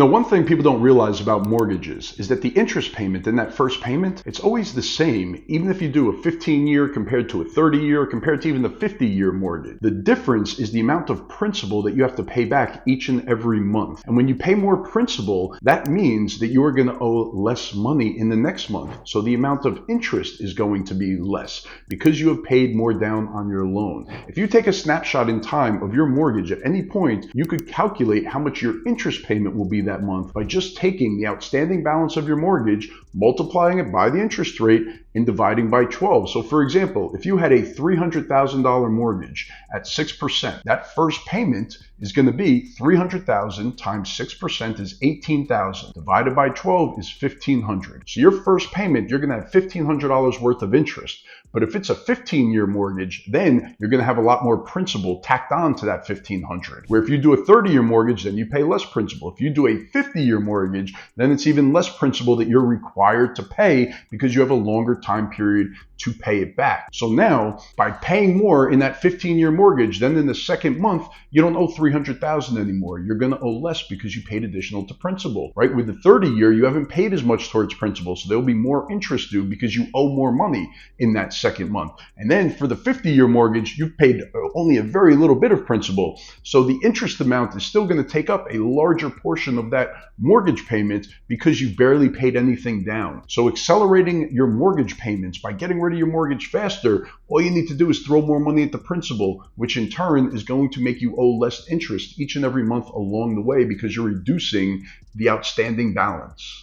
One thing people don't realize about mortgages is that the interest payment in that first payment, it's always the same, even if you do a 15-year compared to a 30-year, compared to even the 50-year mortgage. The difference is the amount of principal that you have to pay back each and every month. And when you pay more principal, that means that you are going to owe less money in the next month. So the amount of interest is going to be less because you have paid more down on your loan. If you take a snapshot in time of your mortgage at any point, you could calculate how much your interest payment will be that month by just taking the outstanding balance of your mortgage, multiplying it by the interest rate, and dividing by 12. So for example, if you had a $300,000 mortgage at 6%, that first payment is going to be $300,000 times 6% is $18,000. Divided by 12 is $1,500. So your first payment, you're going to have $1,500 worth of interest. But if it's a 15-year mortgage, then you're going to have a lot more principal tacked on to that $1,500. Where if you do a 30-year mortgage, then you pay less principal. If you do a 50-year mortgage, then it's even less principal that you're required to pay because you have a longer time period to pay it back. So now, by paying more in that 15-year mortgage, then in the second month, you don't owe $300,000 anymore. You're going to owe less because you paid additional to principal, right? With the 30-year, you haven't paid as much towards principal, so there'll be more interest due because you owe more money in that second month. And then for the 50-year mortgage, you've paid only a very little bit of principal, so the interest amount is still going to take up a larger portion of that mortgage payment because you barely paid anything down. So accelerating your mortgage payments by getting rid of your mortgage faster, all you need to do is throw more money at the principal, which in turn is going to make you owe less interest each and every month along the way because you're reducing the outstanding balance.